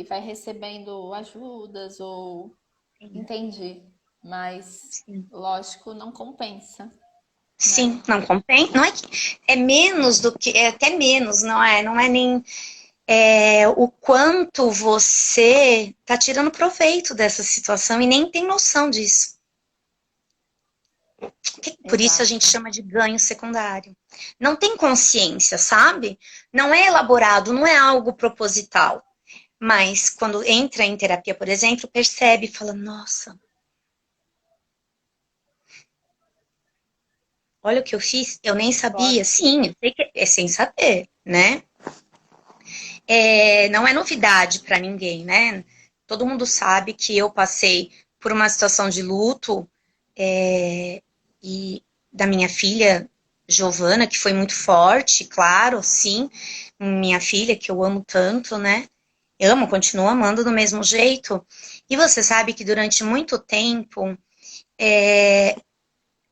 Vai recebendo ajudas ou sim, entendi, mas sim. lógico, não compensa, Sim, né? não compensa. Não é que é menos do que. É até menos, não é? Não é nem o quanto você está tirando proveito dessa situação e nem tem noção disso. Por isso a gente Exato. chama de ganho secundário. Não tem consciência, sabe? Não é elaborado, não é algo proposital. Mas quando entra em terapia, por exemplo, percebe e fala: nossa, olha o que eu fiz, eu nem sabia. Forte. Sim, eu sei que é sem saber, né? Não é novidade para ninguém, né? Todo mundo sabe que eu passei por uma situação de luto e da minha filha Giovana, que foi muito forte, claro, sim. Minha filha, que eu amo tanto, né? Amo, continuo amando do mesmo jeito. E você sabe que durante muito tempo,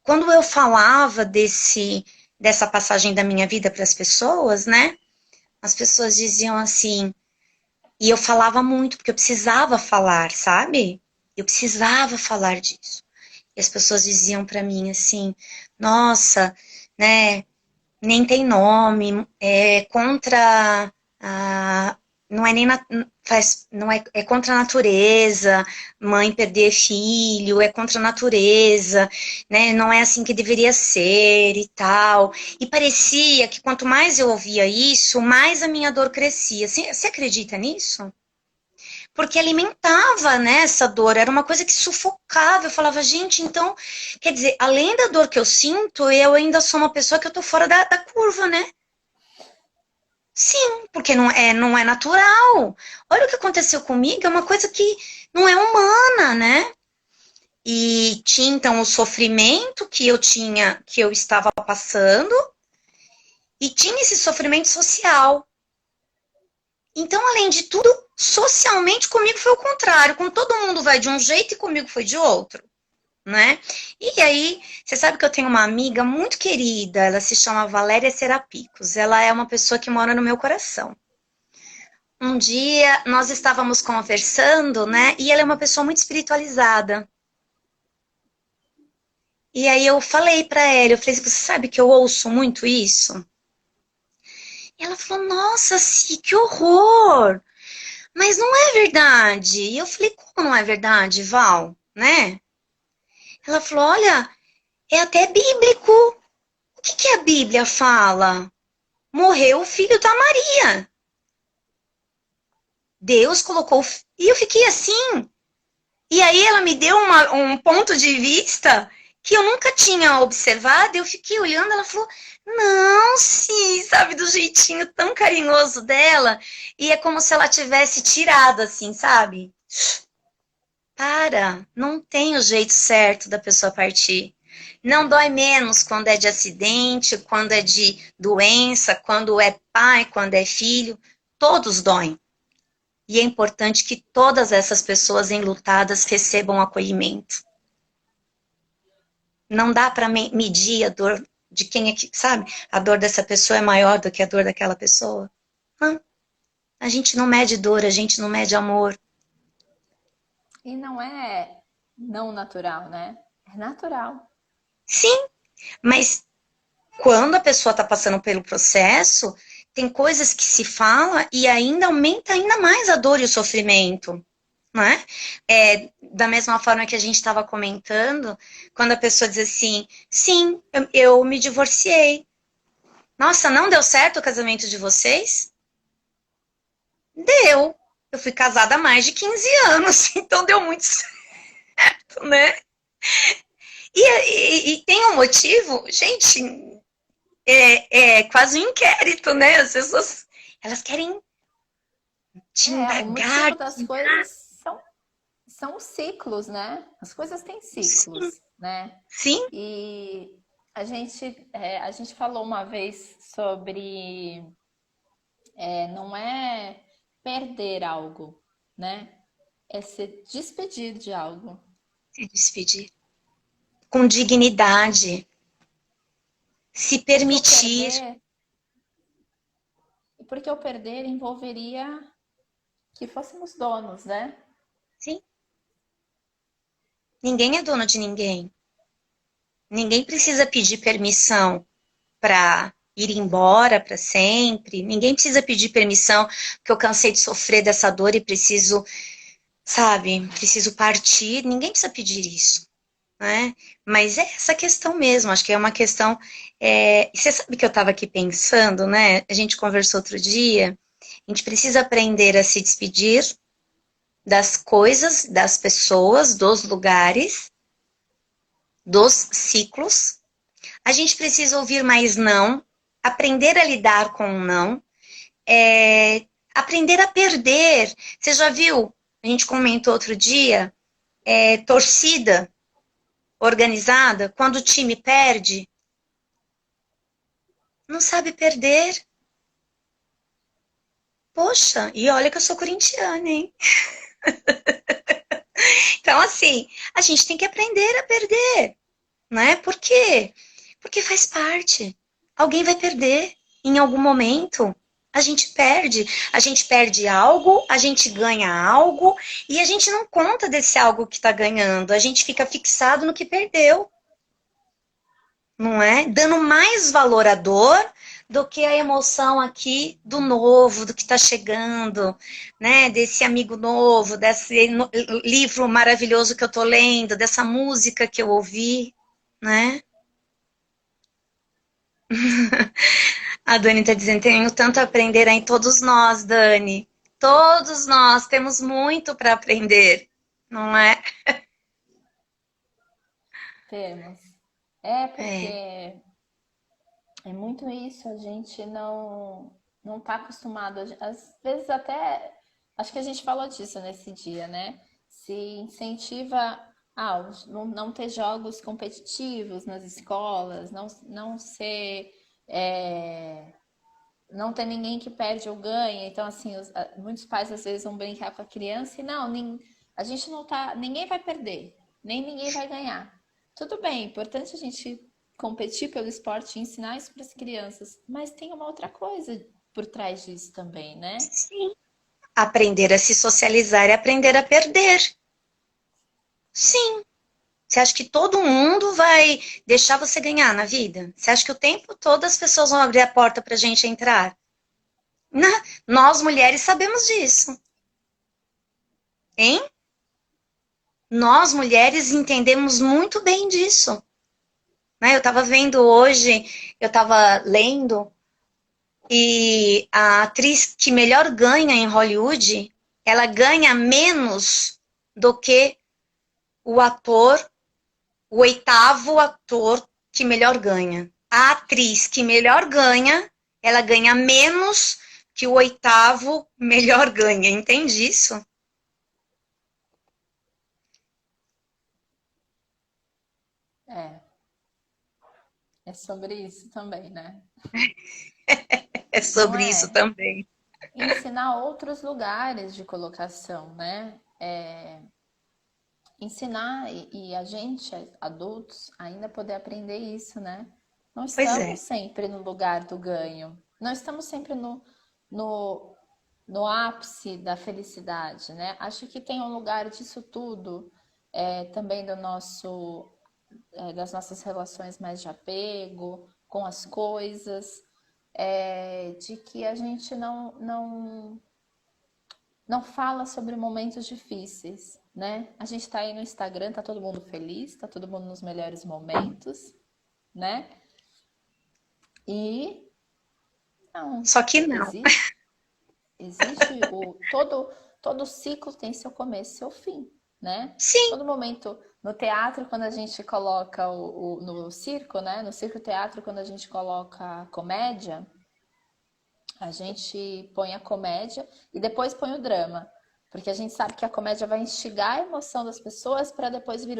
quando eu falava dessa passagem da minha vida para as pessoas, né? As pessoas diziam assim, e eu falava muito, porque eu precisava falar, sabe? Eu precisava falar disso. E as pessoas diziam para mim assim: nossa, né? Nem tem nome, é contra a, não é nem faz, não é, é contra a natureza, mãe perder filho, é contra a natureza, né? Não é assim que deveria ser e tal. E parecia que quanto mais eu ouvia isso, mais a minha dor crescia. Você acredita nisso? Porque alimentava, né, essa dor, era uma coisa que sufocava. Eu falava, gente, então, quer dizer, além da dor que eu sinto, eu ainda sou uma pessoa que eu tô fora da curva, né? Sim, porque não é natural. Olha o que aconteceu comigo, é uma coisa que não é humana, né? E tinha então o sofrimento que eu tinha, que eu estava passando, e tinha esse sofrimento social. Então, além de tudo, socialmente comigo foi o contrário. Com todo mundo vai de um jeito e comigo foi de outro, né? E aí, você sabe que eu tenho uma amiga muito querida, ela se chama Valéria Serapicos. Ela é uma pessoa que mora no meu coração. Um dia nós estávamos conversando, né? E ela é uma pessoa muito espiritualizada. E aí eu falei para ela, eu falei, você sabe que eu ouço muito isso? E ela falou, nossa, Si, que horror! Mas não é verdade. E eu falei, como não é verdade, Val? Né? Ela falou, olha, é até bíblico. O que a Bíblia fala? Morreu o filho da Maria. Deus colocou. E eu fiquei assim. E aí ela me deu um ponto de vista que eu nunca tinha observado. Eu fiquei olhando, ela falou: Não, sim, sabe, do jeitinho tão carinhoso dela. E é como se ela tivesse tirado, assim, sabe? Para, não tem o jeito certo da pessoa partir. Não dói menos quando é de acidente, quando é de doença, quando é pai, quando é filho. Todos doem. E é importante que todas essas pessoas enlutadas recebam acolhimento. Não dá para medir a dor de quem é que, sabe? A dor dessa pessoa é maior do que a dor daquela pessoa. Não. A gente não mede dor, a gente não mede amor. E não é não natural, né? É natural. Sim, mas quando a pessoa está passando pelo processo, tem coisas que se fala e ainda aumenta ainda mais a dor e o sofrimento. Não é? Da mesma forma que a gente estava comentando, quando a pessoa diz assim, sim, eu me divorciei. Nossa, não deu certo o casamento de vocês? Deu. Eu fui casada há mais de 15 anos, então deu muito certo, né? E tem um motivo, gente, é quase um inquérito, né? As pessoas, elas querem te O indagar. motivo das coisas são os ciclos, né? As coisas têm Sim, ciclos, né? sim, E a gente falou uma vez sobre não é perder algo, né? É se despedir de algo. Se despedir. Com dignidade. Se Porque permitir. o perder envolveria que fôssemos donos, né? Sim. Ninguém é dono de ninguém. Ninguém precisa pedir permissão para ir embora para sempre. Ninguém precisa pedir permissão porque eu cansei de sofrer dessa dor e preciso, sabe, preciso partir. Ninguém precisa pedir isso, né? Mas é essa questão mesmo. Acho que é uma questão. Você sabe que eu estava aqui pensando, né? A gente conversou outro dia. A gente precisa aprender a se despedir das coisas, das pessoas, dos lugares, dos ciclos. A gente precisa ouvir mais não, aprender a lidar com o não, aprender a perder. Você já viu? A gente comentou outro dia, torcida organizada, quando o time perde, não sabe perder. Poxa, e olha que eu sou corintiana, hein? Então, assim, a gente tem que aprender a perder, né? Por quê? Porque faz parte. Alguém vai perder em algum momento. A gente perde algo, a gente ganha algo e a gente não conta desse algo que está ganhando. A gente fica fixado no que perdeu, não é? Dando mais valor à dor do que a emoção aqui do novo, do que está chegando, né? Desse amigo novo, desse livro maravilhoso que eu estou lendo, dessa música que eu ouvi, né? A Dani está dizendo, tenho tanto a aprender em todos nós, Dani. Todos nós temos muito para aprender, não é? Temos. É porque É, é muito isso, a gente não está acostumado, às vezes até, acho que a gente falou disso nesse dia, né? Se incentiva a não ter jogos competitivos nas escolas, não ser, é, não ter ninguém que perde ou ganha. Então, assim, muitos pais às vezes vão brincar com a criança e não, a gente não tá, ninguém vai perder, nem ninguém vai ganhar. Tudo bem, é importante a gente competir pelo esporte e ensinar isso para as crianças, mas tem uma outra coisa por trás disso também, né? sim. Aprender a se socializar é aprender a perder. Sim. Você acha que todo mundo vai deixar você ganhar na vida? Você acha que o tempo todo as pessoas vão abrir a porta para a gente entrar? Não. Nós mulheres sabemos disso, hein? Nós mulheres entendemos muito bem disso. Né? Eu estava vendo hoje, eu estava lendo, e a atriz que melhor ganha em Hollywood, ela ganha menos do que o ator, o oitavo ator que melhor ganha. A atriz que melhor ganha, ela ganha menos que o oitavo melhor ganha. Entende isso? É, é sobre isso também, né? É Não sobre isso é? também. Ensinar outros lugares de colocação, né? Ensinar e a gente, adultos, ainda poder aprender isso, né? Não Pois estamos é. sempre no lugar do ganho, não estamos sempre no, no ápice da felicidade, né? Acho que tem um lugar disso tudo, também das nossas relações mais de apego com as coisas, de que a gente não fala sobre momentos difíceis, né? A gente tá aí no Instagram, tá todo mundo feliz, tá todo mundo nos melhores momentos, né? E não, Só que não. existe, existe todo ciclo tem seu começo e seu fim, né? Sim, Todo momento no teatro, quando a gente coloca no circo, né? No circo teatro, quando a gente coloca comédia, a gente põe a comédia e depois põe o drama. Porque a gente sabe que a comédia vai instigar a emoção das pessoas para depois vir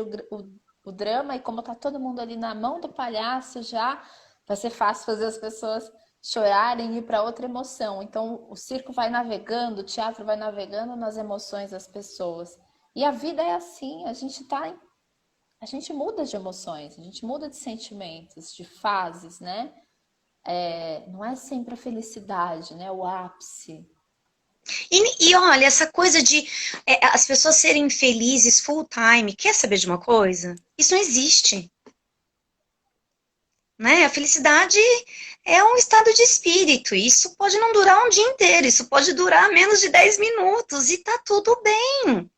o drama, e como tá todo mundo ali na mão do palhaço já, vai ser fácil fazer as pessoas chorarem e ir para outra emoção. Então, o circo vai navegando, o teatro vai navegando nas emoções das pessoas. E a vida é assim, a gente muda de emoções, a gente muda de sentimentos, de fases, né? Não é sempre a felicidade, né? O ápice. E olha, essa coisa de as pessoas serem felizes full time, quer saber de uma coisa? Isso não existe, né? A felicidade é um estado de espírito. Isso pode não durar um dia inteiro, isso pode durar menos de 10 minutos e tá tudo bem.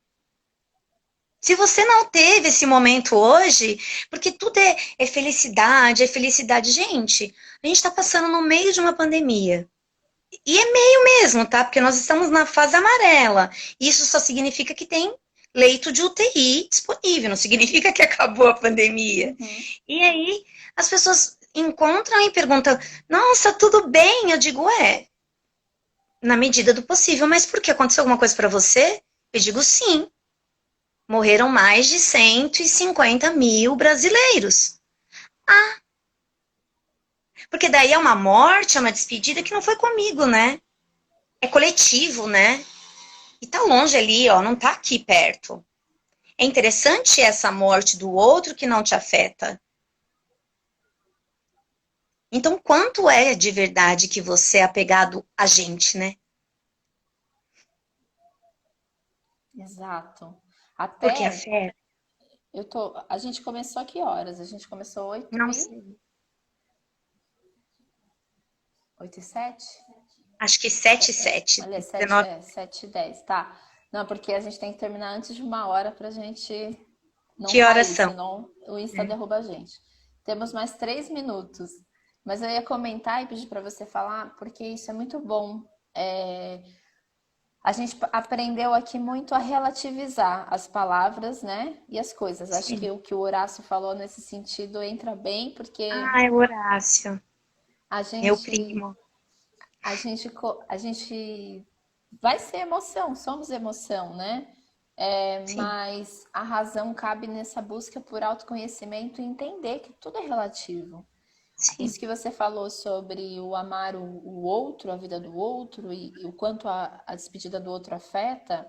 Se você não teve esse momento hoje, porque tudo é felicidade, é felicidade. Gente, a gente está passando no meio de uma pandemia. E é meio mesmo, tá? Porque nós estamos na fase amarela. Isso só significa que tem leito de UTI disponível, não significa que acabou a pandemia. Uhum. E aí as pessoas encontram e perguntam: nossa, tudo bem? Eu digo: na medida do possível, mas por que? Aconteceu alguma coisa para você? Eu digo: sim. Morreram mais de 150 mil brasileiros. Ah, porque daí é uma morte, é uma despedida que não foi comigo, né? É coletivo, né? E tá longe ali, ó, não tá aqui perto. É interessante essa morte do outro que não te afeta. Então, quanto é de verdade que você é apegado a gente, né? Exato. Porque Até afeta? a gente começou a que horas? A gente começou Não sei. 8 e 7? Acho que 7 e 7, Olha, 7, 19. 7 e 10, tá. Não, porque a gente tem que terminar antes de 1 hora pra gente não Que horas cair, são? senão o Insta É. derruba a gente. Temos mais 3 minutos, mas eu ia comentar e pedir pra você falar, porque isso é muito bom. É, a gente aprendeu aqui muito a relativizar as palavras, né? E as coisas. Acho que Sim. o que o Horácio falou nesse sentido entra bem, porque Ah, é o Horácio, a meu gente primo. a gente vai ser emoção, somos emoção, né? Sim, Mas a razão cabe nessa busca por autoconhecimento e entender que tudo é relativo. sim, Isso que você falou sobre o amar o outro, a vida do outro e o quanto a despedida do outro afeta,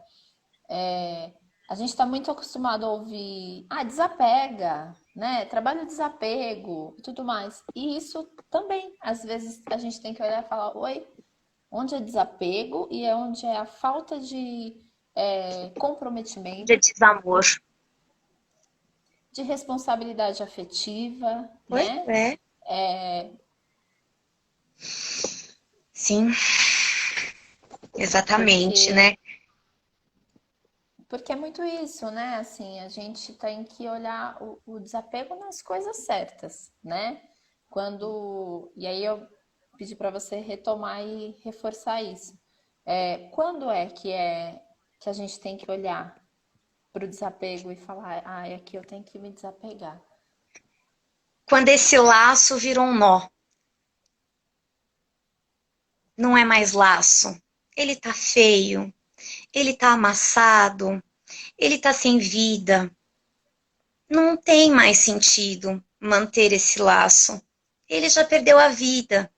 a gente está muito acostumado a ouvir, desapega, né? Trabalho de desapego e tudo mais. E isso também, às vezes, a gente tem que olhar e falar, oi, onde é desapego e é onde é a falta de de comprometimento, desamor. de responsabilidade afetiva, Pois né? é. Sim, exatamente, Porque né? porque é muito isso, né? Assim, a gente tem que olhar o desapego nas coisas certas, né? E aí eu pedi para você retomar e reforçar isso. Quando que a gente tem que olhar para o desapego e falar, aqui eu tenho que me desapegar? Quando esse laço virou um nó, não é mais laço. Ele tá feio, ele tá amassado, ele tá sem vida. Não tem mais sentido manter esse laço. Ele já perdeu a vida.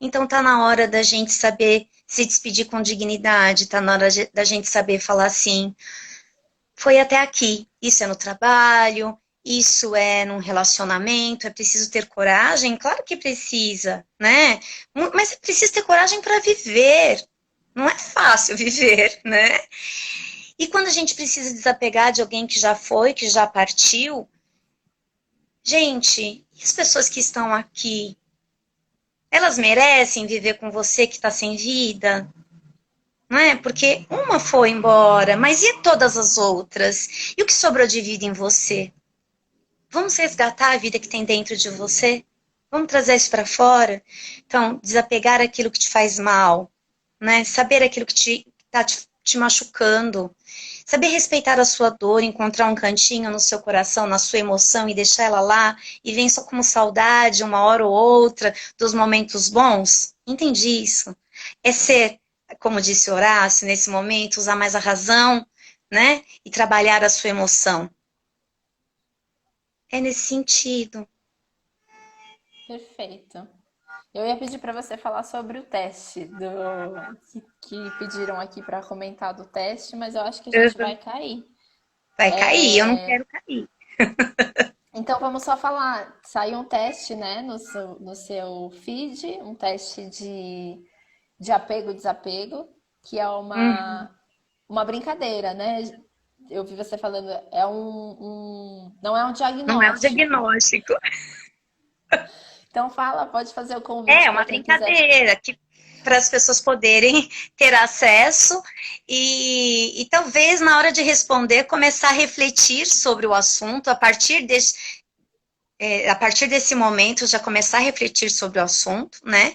Então tá na hora da gente saber se despedir com dignidade, tá na hora da gente saber falar assim: foi até aqui. Isso é no trabalho, isso é num relacionamento, é preciso ter coragem? Claro que precisa, né? Mas é preciso ter coragem para viver. Não é fácil viver, né? E quando a gente precisa desapegar de alguém que já foi, que já partiu, gente, e as pessoas que estão aqui, elas merecem viver com você que está sem vida? Não é? Porque uma foi embora, mas e todas as outras? E o que sobrou de vida em você? Vamos resgatar a vida que tem dentro de você? Vamos trazer isso para fora? Então, desapegar aquilo que te faz mal, né? Saber aquilo que te machucando. Saber respeitar a sua dor, encontrar um cantinho no seu coração, na sua emoção e deixar ela lá e vem só como saudade, uma hora ou outra, dos momentos bons. Entendi isso. É ser, como disse Horácio, nesse momento, usar mais a razão, né? E trabalhar a sua emoção. É nesse sentido. Perfeito. Eu ia pedir para você falar sobre o teste que pediram aqui para comentar do teste, mas eu acho que a gente vai cair. Vai cair, eu não quero cair. Então vamos só falar. Saiu um teste, né, no seu feed, um teste de apego e desapego, que é Uhum. uma brincadeira, né? Eu vi você falando, não é um Não é um diagnóstico. diagnóstico. Então fala, pode fazer o convite É para uma quem quiser. brincadeira que para as pessoas poderem ter acesso e talvez na hora de responder começar a refletir sobre o assunto a partir desse momento já começar a refletir sobre o assunto, né?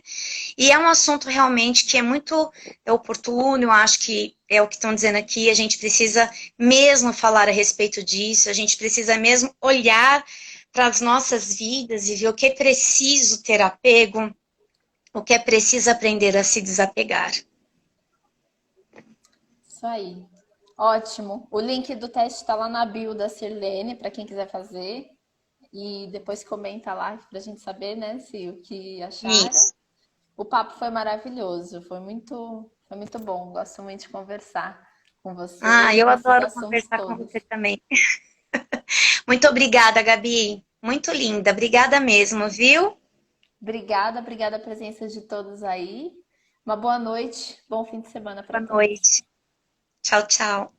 E é um assunto realmente que é muito oportuno, eu acho que é o que estão dizendo aqui, a gente precisa mesmo falar a respeito disso, a gente precisa mesmo olhar para as nossas vidas e ver o que é preciso ter apego, o que é preciso aprender a se desapegar. Isso aí. Ótimo. O link do teste está lá na bio da Sirlene, para quem quiser fazer. E depois comenta lá para a gente saber, né, se o que acharam. Isso. O papo foi maravilhoso, foi muito bom. Gosto muito de conversar com Ah, você eu desses adoro assuntos conversar com todos. você também. Muito obrigada, Gabi. Muito linda. Obrigada mesmo, viu? Obrigada, obrigada a presença de todos aí. Uma boa noite, bom fim de semana para Boa todos. noite. Tchau, tchau.